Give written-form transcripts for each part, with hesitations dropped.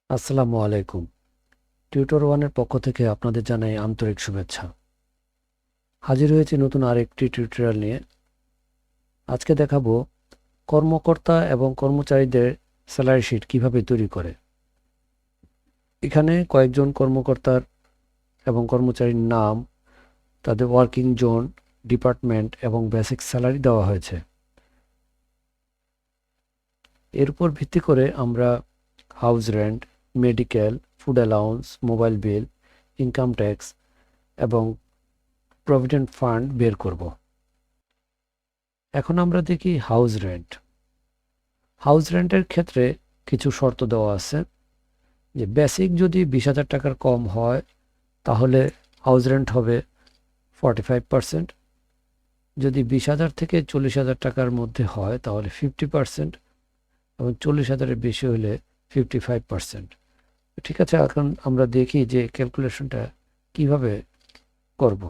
আসসালামু আলাইকুম। টিউটর ওয়ানের পক্ষ থেকে আপনাদের জানাই আন্তরিক শুভেচ্ছা। হাজির হয়েছি নতুন আরেকটি টিউটোরিয়াল নিয়ে। আজকে দেখাবো কর্মকর্তা এবং কর্মচারীদের স্যালারি শিট কিভাবে তৈরি করে। এখানে কয়েকজন কর্মকর্তার এবং কর্মচারীর নাম, তাদের ওয়ার্কিং জোন, ডিপার্টমেন্ট এবং বেসিক স্যালারি দেওয়া হয়েছে। এর উপর ভিত্তি করে আমরা house rent, medical, food allowance, mobile bill, income tax এবং প্রভিডেন্ট ফান্ড বের করব। এখন আমরা দেখি হাউস রেন্ট। হাউস রেন্টের ক্ষেত্রে কিছু শর্ত দেওয়া আছে, যে বেসিক যদি 20,000 টাকার কম হয় তাহলে হাউস রেন্ট হবে 45%, যদি 20,000 থেকে 40,000 টাকার মধ্যে হয় তাহলে 50%, এবং 40,000-এর বেশি হলে 55%। ঠিক আছে, এখন আমরা দেখি যে ক্যালকুলেশনটা কিভাবে করব।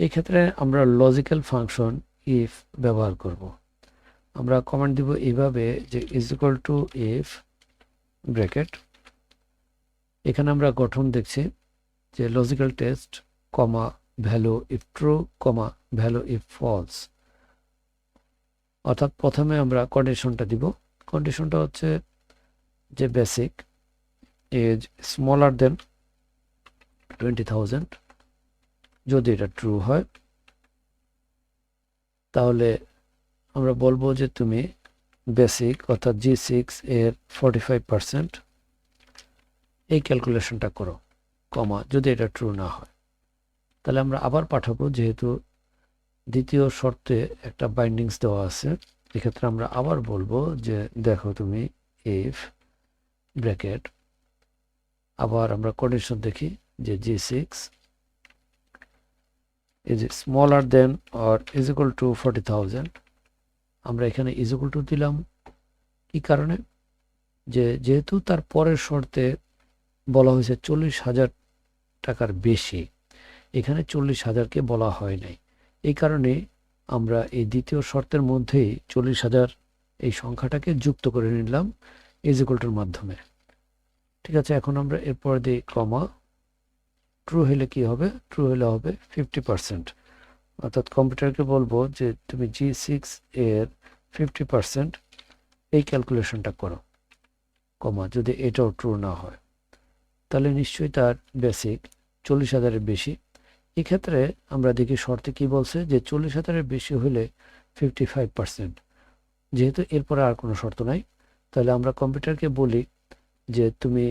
এই ক্ষেত্রে আমরা লজিক্যাল ফাংশন ইফ ব্যবহার করব। আমরা কমান্ড দিব এইভাবে যে is equal to if bracket, এখানে আমরা গঠন দেখছি যে logical test comma value if true comma value if false. অর্থাৎ প্রথমে আমরা কন্ডিশনটা দিব। কন্ডিশনটা হচ্ছে যে বেসিক ইজ স্মলার দেন 20,000। যদি এটা ট্রু হয় তাহলে আমরা বলবো যে তুমি বেসিক অর্থাৎ G6 এর 45% এই ক্যালকুলেশনটা করো, কমা যদি এটা ট্রু না হয় তাহলে আমরা আবার পাঠাবো, যেহেতু দ্বিতীয় শর্তে একটা বাইন্ডিংস দেওয়া আছে। এক্ষেত্রে আমরা আবার বলবো যে দেখো তুমি ইফ ব্র্যাকেট, আবার আমরা কন্ডিশন দেখি যে G6 is smaller than or is equal two 40,000। আমরা এখানে ইজ ইকুয়াল টু দিলাম কি কারণে, যেহেতু তার পরের শর্তে বলা হয়েছে 40,000 টাকার বেশি, এখানে 40,000-কে বলা হয় নাই। এই কারণে আমরা এই দ্বিতীয় শর্তের মধ্যেই 40,000 এই সংখ্যাটাকে যুক্ত করে নিলাম ইজ ইকুয়াল টুর মাধ্যমে। ঠিক আছে, এখন আমরা এরপর দিই কমা, ট্রু হলে কি হবে, ট্রু হলে হবে 50%। অর্থাৎ কম্পিউটারকে বলবো যে তুমি G6 এর 50% এই ক্যালকুলেশনটা করো, কমা যদি এটাও ট্রু না হয় তাহলে নিশ্চয়ই তার বেসিক 40,000-এর বেশি। এক্ষেত্রে আমরা দেখি শর্তে কি বলছে, যে 40,000-এর বেশি হলে 55%। যেহেতু এরপরে আর কোনো শর্ত নাই, তাহলে আমরা কম্পিউটারকে বলি যে তুমি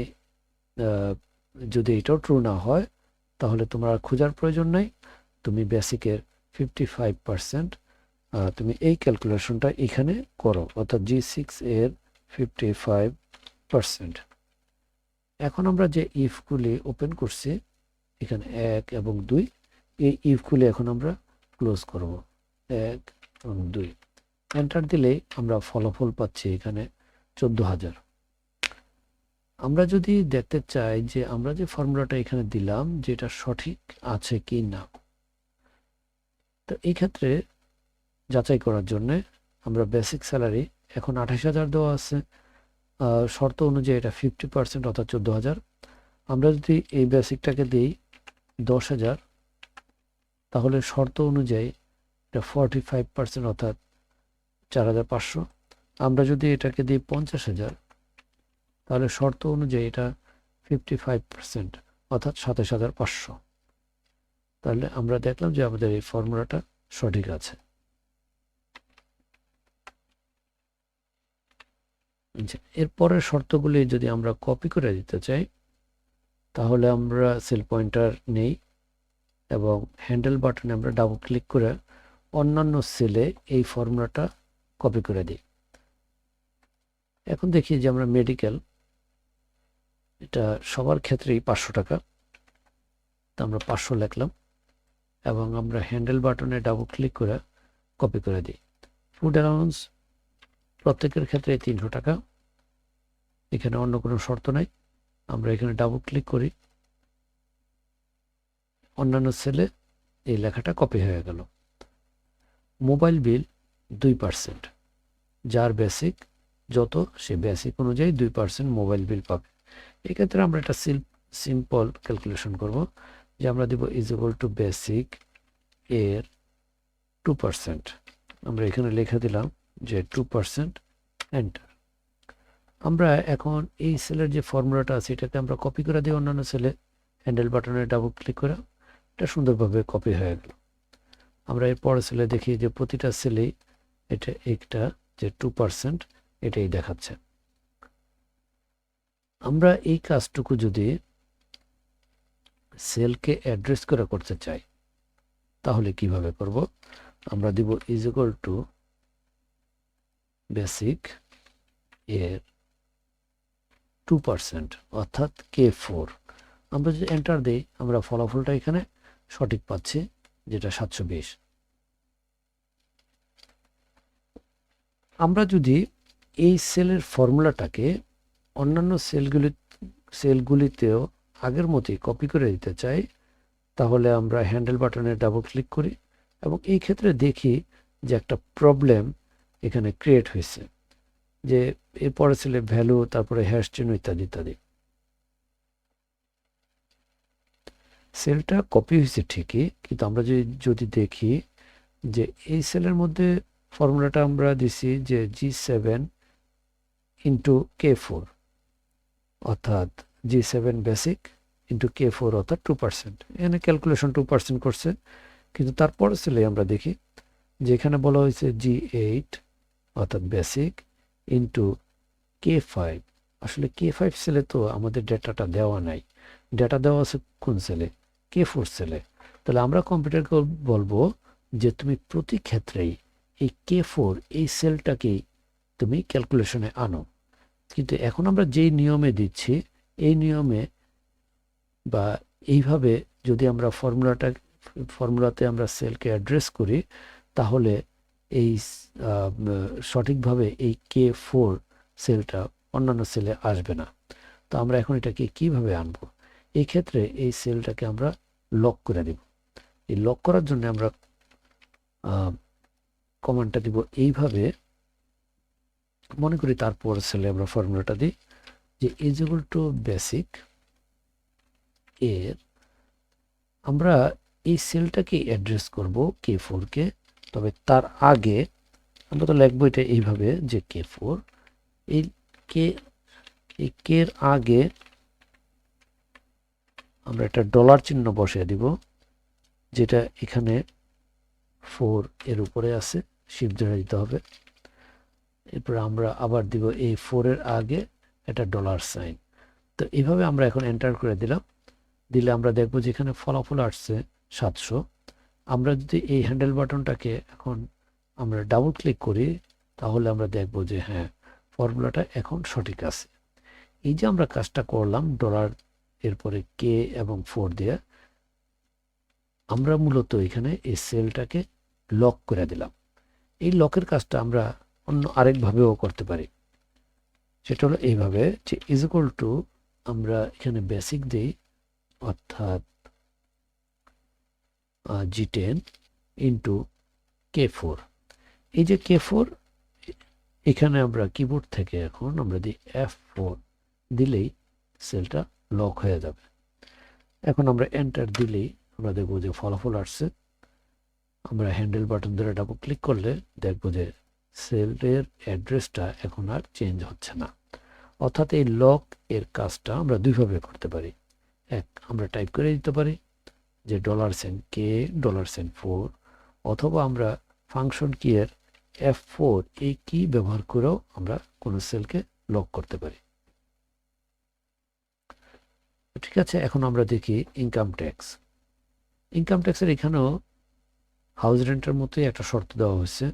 যদি এটাও ট্রু না হয় তাহলে তোমার আর খোঁজার প্রয়োজন নাই, তুমি বেসিকের 55% তুমি এই ক্যালকুলেশনটা এখানে করো, অর্থাৎ G6 এর 55%। এখন আমরা যে ইফগুলি ওপেন করছি এখানে 1 এবং 2, এই ইফগুলি এখন আমরা ক্লোজ করব, 1 এবং 2। এন্টার দিলেই আমরা ফলাফল পাচ্ছি এখানে 14,000। আমরা যদি দেখতে চাই যে আমরা যে ফর্মুলাটা এখানে দিলাম যেটা সঠিক আছে কি না, তো এই ক্ষেত্রে যাচাই করার জন্য আমরা বেসিক স্যালারি এখন 28,000 দেওয়া আছে, শর্ত অনুযায়ী এটা 50% অর্থাৎ 14,000। আমরা যদি এই বেসিকটাকে দিই 10,000 তাহলে শর্ত অনুযায়ী এটা 45% অর্থাৎ 4,500। আমরা যদি এটাকে দিই 50,000 তাহলে শর্ত অনুযায়ী এটা 55% অর্থাৎ 27,500। তাহলে আমরা দেখলাম যে আমাদের এই ফর্মুলাটা সঠিক আছে। এরপরের শর্তগুলি যদি আমরা কপি করে দিতে চাই তাহলে আমরা সেল পয়েন্টার নেই এবং হ্যান্ডেল বাটনে আমরা ডাবল ক্লিক করে অন্যান্য সেলে এই ফর্মুলাটা কপি করে দিই। এখন দেখি যে আমরা মেডিকেল, এটা সবার ক্ষেত্রেই 500 টাকা, তা আমরা 500 লিখলাম এবং আমরা হ্যান্ডেল বাটনে ডাবল ক্লিক করে কপি করে দিই। ফুড অ্যালাউন্স প্রত্যেকের ক্ষেত্রে 300 টাকা, এখানে অন্য কোনো শর্ত নাই, আমরা এখানে ডাবল ক্লিক করি, অন্যান্য সেলে এই লেখাটা কপি হয়ে গেল। মোবাইল বিল 2%, যার বেসিক যত সে বেসিক অনুযায়ী 2% মোবাইল বিল পাবে। এক্ষেত্রে আমরা একটা সিম্পল ক্যালকুলেশন করব, যে আমরা দিব ইজ ইকুয়াল টু বেসিক এর 2%। আমরা এখানে লিখে দিলাম যে 2%, এন্টার। আমরা এখন এই সেলের যে ফর্মুলাটা আছে এটাকে আমরা কপি করে দিই অন্যান্য সেলে, হ্যান্ডেল বাটনে ডাবল ক্লিক করে এটা সুন্দরভাবে কপি হয়ে গেল। আমরা এর পরের সেলে দেখি যে প্রতিটা সেলেই এটা একটা যে 2% এটাই দেখাচ্ছে। আমরা এই কাজটুকু যদি সেলকে অ্যাড্রেস করে করতে চাই তাহলে কিভাবে করব? আমরা দিব ইজ ইকুয়াল টু বেসিক এর 2%, অর্থাৎ K4। আমরা যদি এন্টার দিই আমরা ফলাফলটা এখানে সঠিক পাচ্ছি, যেটা 720। আমরা যদি এই সেলের ফর্মুলাটাকে অন্যান্য সেলগুলিতেও আগের মতোই কপি করে দিতে চাই তাহলে আমরা হ্যান্ডেল বাটনে ডাবল ক্লিক করি এবং এই ক্ষেত্রে দেখি যে একটা প্রবলেম এখানে ক্রিয়েট হয়েছে, যে এরপরে সেলে ভ্যালু, তারপরে হ্যাশ চিহ্ন ইত্যাদি ইত্যাদি। সেলটা কপি হয়েছে ঠিকই, কিন্তু আমরা যদি দেখি যে এই সেলের মধ্যে ফর্মুলাটা আমরা দিছি যে G7 ইন্টু K4, অর্থাৎ G7 বেসিক ইন্টু K4 অর্থাৎ 2%। এখানে ক্যালকুলেশন 2% করছে, কিন্তু তারপর সেলে আমরা দেখি যে এখানে বলা হয়েছে G8 অর্থাৎ বেসিক ইন্টু K5। আসলে K5 সেলে তো আমাদের ডেটাটা দেওয়া নাই, ডেটা দেওয়া আছে কোন সেলে? K4 সেলে। তাহলে আমরা কম্পিউটারকে বলবো যে তুমি প্রতি ক্ষেত্রেই এই K4 এই সেলটাকেই তুমি ক্যালকুলেশনে আনো। কিন্তু এখন আমরা যেই নিয়মে দিচ্ছি এই নিয়মে বা এইভাবে যদি আমরা ফর্মুলাতে আমরা সেলকে অ্যাড্রেস করি তাহলে এই সঠিকভাবে এই K4 সেলটা অন্যান্য সেলে আসবে না। তো আমরা এখন এটাকে কিভাবে আনবো? এই ক্ষেত্রে এই সেলটাকে আমরা লক করে দেব। এই লক করার জন্য আমরা কমান্ডটা দিব এইভাবে, মনে করি তারপর সেলে আমরা ফর্মুলাটা দিই যে ইজ ইকুয়াল টু বেসিক এর, আমরা এই সেলটাকে অ্যাড্রেস করব K4 কে, তবে তার আগে আমরা তো লিখবো এটা এইভাবে যে K4 এই এর আগে আমরা একটা ডলার চিহ্ন বসিয়ে দিব, যেটা এখানে 4 এর উপরে আছে, শিফট ধরে দিতে হবে। এরপর আমরা আবার দিব এই 4 এর আগে একটা ডলার সাইন। তো এইভাবে আমরা এখন এন্টার করে দিলে আমরা দেখবো যে এখানে ফলাফল আসছে 700। আমরা যদি এই হ্যান্ডেল বাটনটাকে এখন আমরা ডাবল ক্লিক করি তাহলে আমরা দেখবো যে হ্যাঁ, ফর্মুলাটা এখন সঠিক আছে। এই যে আমরা কাজটা করলাম ডলার এরপরে K এবং 4 দিয়ে, আমরা মূলত এখানে এই সেলটাকে লক করে দিলাম। এই লকের কাজটা আমরা অন্য আরেকভাবেও করতে পারি, সেটা হলো এইভাবে যে ইজ ইকুয়াল টু আমরা এখানে বেসিক দিই, অর্থাৎ G10 ইন্টু K4। এই যে K4 এখানে আমরা কিবোর্ড থেকে এখন আমরা দিই F4, দিলেই সেলটা লক হয়ে যাবে। এখন আমরা এন্টার দিলেই আমরা দেখবো যে ফলাফল আসছে। আমরা হ্যান্ডেল বাটন ধরে ডাবল ক্লিক করলে দেখবো যে সেলের অ্যাড্রেসটা এখন আর চেঞ্জ হচ্ছে না। অর্থাৎ এই লক এর কাজটা আমরা দুইভাবে করতে পারি। এক, আমরা টাইপ করে দিতে পারি যে $K $4, অথবা আমরা ফাংশন কি এর F4 এই কি ব্যবহার করেও আমরা কোনো সেলকে লক করতে পারি। ঠিক আছে, এখন আমরা দেখি ইনকাম ট্যাক্স। ইনকাম ট্যাক্সের এখানেও হাউস রেন্টের মতোই একটা শর্ত দেওয়া হয়েছে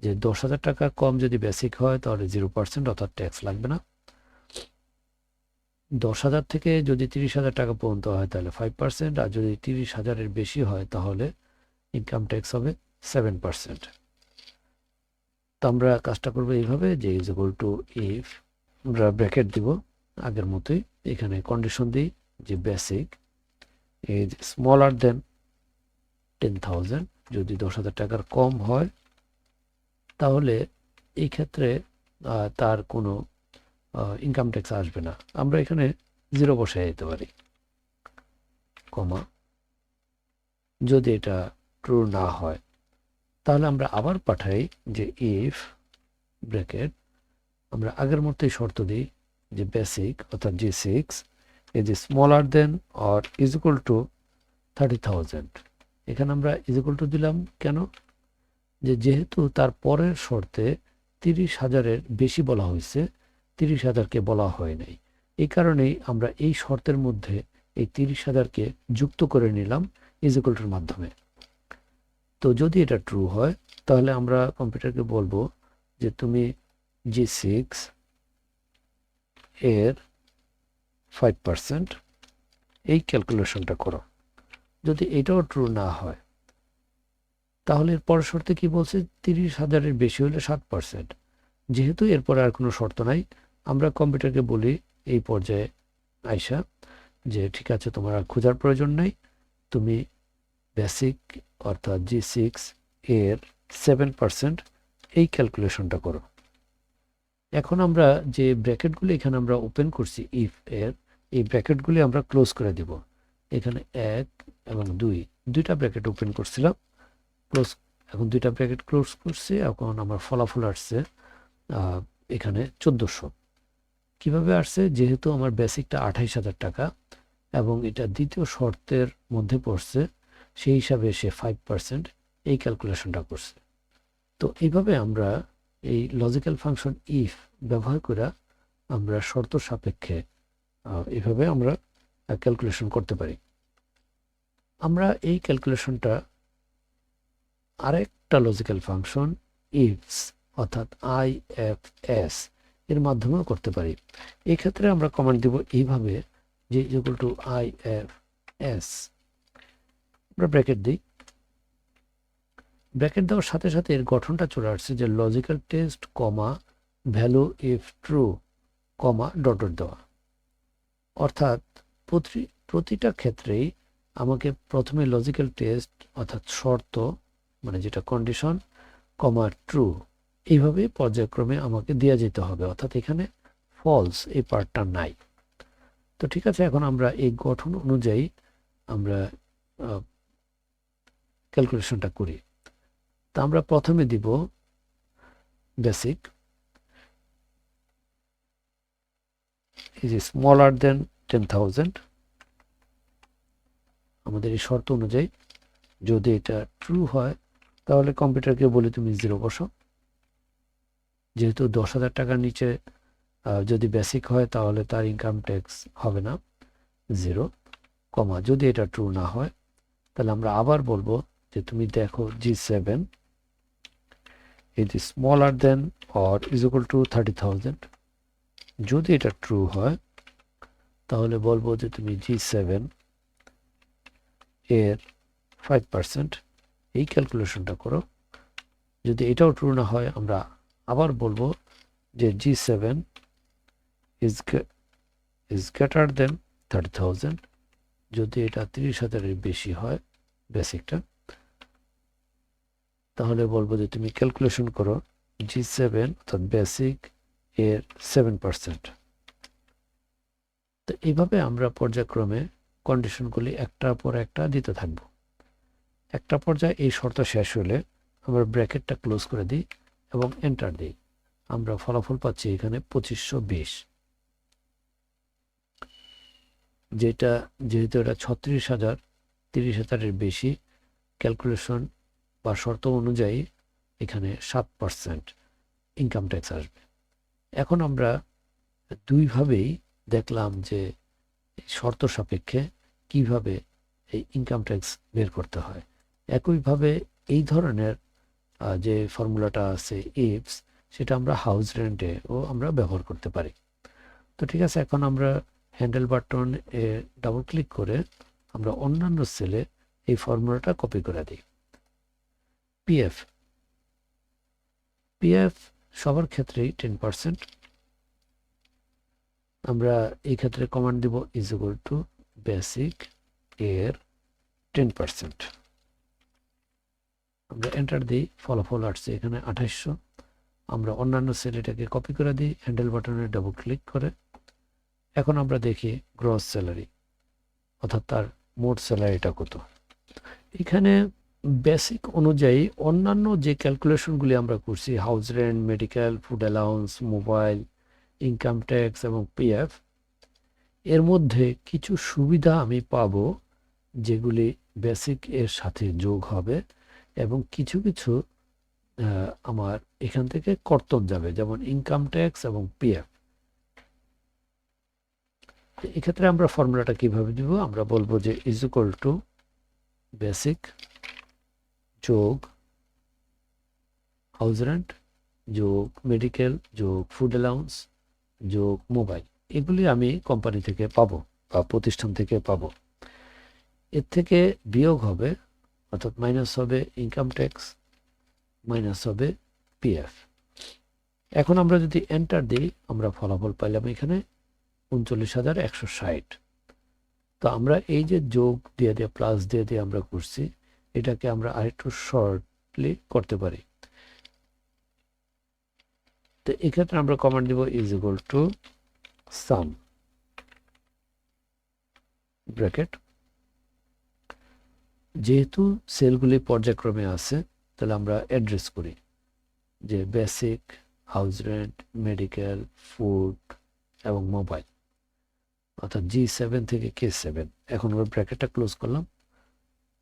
যে 10,000 টাকা কম যদি বেসিক হয় তাহলে 0%, অর্থাৎ ট্যাক্স লাগবে না। 10,000 থেকে যদি 30,000 টাকা পর্যন্ত হয় তাহলে 5%, আর যদি 30,000-এর বেশি হয় তাহলে ইনকাম ট্যাক্স হবে 7%। তো আমরা কাজটা করবো এইভাবে যে ইজ ইকুয়াল টু ইফ, আমরা ব্র্যাকেট দিব আগের মতোই, এখানে কন্ডিশন দিই যে বেসিক ইজ স্মলার দেন 10,000, যদি 10,000 টাকার কম হয় তাহলে এই ক্ষেত্রে তার কোনো ইনকাম ট্যাক্স আসবে না। আমরা এখানে 0 বসায় দিতে পারি, কমা। যদি এটা ট্রু না হয় তাহলে আমরা আবার পাঠাই যে ইফ ব্র্যাকেট, আমরা আগের মতোই শর্ত দিই যে বেসিক অর্থাৎ G6 is smaller than or is equal two 30,000। এখানে আমরা ইজ ইকুয়াল টু দিলাম কেন? যেহেতু তার পরের শর্তে 30,000-এর বেশি বলা হয়েছে, 30,000-কে বলা হয় নাই। এই কারণেই আমরা এই শর্তের মধ্যে এই 30,000-কে যুক্ত করে নিলাম ইজ ইকুয়াল টুর মাধ্যমে। তো যদি এটা ট্রু হয় তাহলে আমরা কম্পিউটারকে বলবো যে তুমি G6 এর 5% এই ক্যালকুলেশনটা করো। যদি এটাও ট্রু না হয় তাহলে এর পরের শর্তে কি বলছে? 30,000-এর বেশি হলে 7%। যেহেতু এরপরে আর কোনো শর্ত নাই, আমরা কম্পিউটারকে বলি এই পর্যায়ে আইসা যে ঠিক আছে, তোমার আর খোঁজার প্রয়োজন নাই, তুমি বেসিক অর্থাৎ G6 এর 7% এই ক্যালকুলেশনটা করো। এখন আমরা যে ব্র্যাকেটগুলি এখানে আমরা ওপেন করছি ইফ এর, এই ব্র্যাকেটগুলি আমরা ক্লোজ করে দিব। এখানে 1 এবং 2 ব্র্যাকেট ওপেন করছিলাম, ক্লোজ। এখন 2টা ব্র্যাকেট ক্লোজ করছি। এখন আমার ফলাফল আসছে এখানে 1400। কিভাবে আসছে? যেহেতু আমার বেসিকটা 28,000 টাকা এবং এটা দ্বিতীয় শর্তের মধ্যে পড়ছে, সেই হিসাবে সে 5% এই ক্যালকুলেশনটা করছে। তো এইভাবে আমরা এই লজিক্যাল ফাংশন ইফ ব্যবহার করে আমরা শর্ত সাপেক্ষে এইভাবে আমরা ক্যালকুলেশন করতে পারি। আমরা এই ক্যালকুলেশনটা আরেকটা লজিক্যাল ফাংশন ইফস অর্থাৎ IFS এর মাধ্যমেও করতে পারি। এই ক্ষেত্রে আমরা কমান্ড দিব এইভাবে যে ইকুয়াল টু IFS, আমরা ব্র্যাকেট দিই। ব্র্যাকেট দেওয়ার সাথে সাথে এর গঠনটা চলে আসছে যে logical test comma value if true comma dot dot দেওয়া। অর্থাৎ প্রতিটা ক্ষেত্রেই আমাকে প্রথমে লজিক্যাল টেস্ট অর্থাৎ শর্ত মানে যেটা কন্ডিশন কমা ট্রু এইভাবে পর্যায়ক্রমে আমাকে দেওয়া যেতে হবে। অর্থাৎ এখানে ফলস এই পার্টটা নাই। তো ঠিক আছে, এখন আমরা এই গঠন অনুযায়ী আমরা ক্যালকুলেশনটা করি। তা আমরা প্রথমে দিব বেসিক ইজ স্মলার দেন 10,000। আমাদের এই শর্ত অনুযায়ী যদি এটা ট্রু হয় তাহলে কম্পিউটারকে বলি তুমি 0 বসাও। যেহেতু 10,000 টাকার নিচে যদি বেসিক হয় তাহলে তার ইনকাম ট্যাক্স হবে না, 0 কমা। যদি এটা ট্রু না হয় তাহলে আমরা আবার বলবো যে তুমি দেখো G7 is smaller than or is equal two 30,000। যদি এটা ট্রু হয় তাহলে বলবো যে তুমি G7 এর 5% এই ক্যালকুলেশনটা করো। যদি এটাও ট্রু না হয় আমরা আবার বলবো যে G7 ইজ গ্রেটার দেন 30,000। যদি এটা 30,000-এর বেশি হয় বেসিকটা, তাহলে বলবো যে তুমি ক্যালকুলেশন করো G7 অর্থাৎ বেসিক এর 7%। তো এইভাবে আমরা পর্যায়ক্রমে কন্ডিশনগুলি একটার পর একটা দিতে থাকব। একটা পর্যায়ে এই শর্ত শেষ হলে আমরা ব্র্যাকেটটা ক্লোজ করে দিই এবং এন্টার দিই। আমরা ফলাফল পাচ্ছি এখানে 2520, যেটা যেহেতু এটা 36,000, 30,000-এর বেশি ক্যালকুলেশন বা শর্ত অনুযায়ী এখানে 7% ইনকাম ট্যাক্স আসবে। এখন আমরা দুইভাবেই দেখলাম যে শর্ত সাপেক্ষে কিভাবে এই ইনকাম ট্যাক্স বের করতে হয়। একইভাবে এই ধরনের যে ফর্মুলাটা আছে ইফস, সেটা আমরা হাউস রেন্টে ও আমরা ব্যবহার করতে পারি। তো ঠিক আছে, এখন আমরা হ্যান্ডেল বাটন এ ডাবল ক্লিক করে আমরা অন্যান্য সেলে এই ফর্মুলাটা কপি করে দিই। পিএফ সবার ক্ষেত্রেই 10%। আমরা এই ক্ষেত্রে কমান্ড দিব ইজ ইকুয়াল টু বেসিক এর 10%। আমরা এন্টার দিই, ফলাফল আসছে এখানে 2800। আমরা অন্যান্য সেল এটাকে কপি করে দিই, হ্যান্ডেল বাটনে ডাবল ক্লিক করে। এখন আমরা দেখি গ্রস স্যালারি, অর্থাৎ তার মোট স্যালারিটা কত। এখানে বেসিক অনুযায়ী অন্যান্য যে ক্যালকুলেশনগুলি আমরা করছি, house rent, medical, food allowance, mobile, income tax এবং পিএফ, এর মধ্যে কিছু সুবিধা আমি পাবো যেগুলি বেসিক এর সাথে যোগ হবে, এবং কিছু কিছু আমার এখান থেকে কর্তন যাবে, যেমন ইনকাম ট্যাক্স এবং পিএফ। এক্ষেত্রে আমরা ফর্মুলাটা কিভাবে দিব, আমরা বলবো যে ইজ ইকুয়াল টু বেসিক যোগ হাউস রেন্ট যোগ মেডিকেল যোগ ফুড অ্যালাউন্স যোগ মোবাইল, এগুলি আমি কোম্পানি থেকে পাবো বা প্রতিষ্ঠান থেকে পাবো। এর থেকে বিয়োগ হবে, অর্থাৎ মাইনাস হবে ইনকাম ট্যাক্স, মাইনাস হবে পিএফ। এখন আমরা যদি এন্টার দিই, আমরা ফলাফল পাইলাম এখানে 39,160। তো আমরা এই যে যোগ দিয়ে দিয়ে প্লাস দিয়ে দিয়ে আমরা করছি, এটাকে আমরা আরেকটু শর্টলি করতে পারি। তো এক্ষেত্রে আমরা কমান্ড দিব is equal to some bracket. যেহেতু সেলগুলি পর্যায়ক্রমে আছে, তাহলে আমরা অ্যাড্রেস করি যে basic, house rent, medical, food এবং মোবাইল, অর্থাৎ G7 থেকে K7। এখন আমরা ব্র্যাকেটটা ক্লোজ করলাম।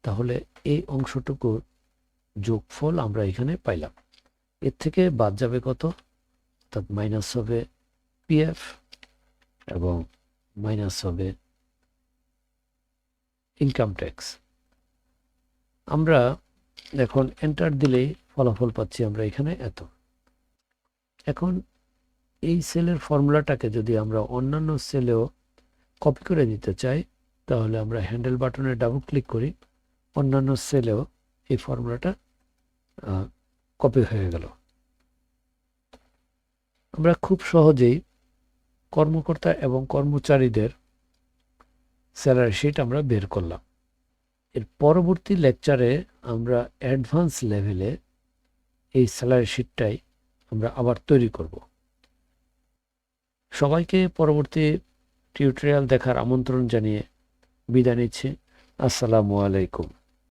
তাহলে এই অংশটুকুর যোগফল আমরা এখানে পাইলাম। এর থেকে বাদ যাবে কত, অর্থাৎ মাইনাস হবে পিএফ এবং মাইনাস হবে ইনকাম ট্যাক্স। আমরা এখন এন্টার দিলেই ফলাফল পাচ্ছি আমরা এখানে এত। এখন এই সেলের ফর্মুলাটাকে যদি আমরা অন্যান্য সেলেও কপি করে দিতে চাই, তাহলে আমরা হ্যান্ডেল বাটনে ডাবল ক্লিক করি, অন্যান্য সেলেও এই ফর্মুলাটা কপি হয়ে গেল। আমরা খুব সহজেই কর্মকর্তা এবং কর্মচারীদের স্যালারি শিট আমরা বের করলাম। এর পরবর্তী লেকচারে আমরা অ্যাডভান্স লেভেলে এই স্যালারি শিটটাই আমরা আবার তৈরি করব। সবাইকে পরবর্তী টিউটোরিয়াল দেখার আমন্ত্রণ জানিয়ে বিদায় নিচ্ছি। আসসালামু আলাইকুম।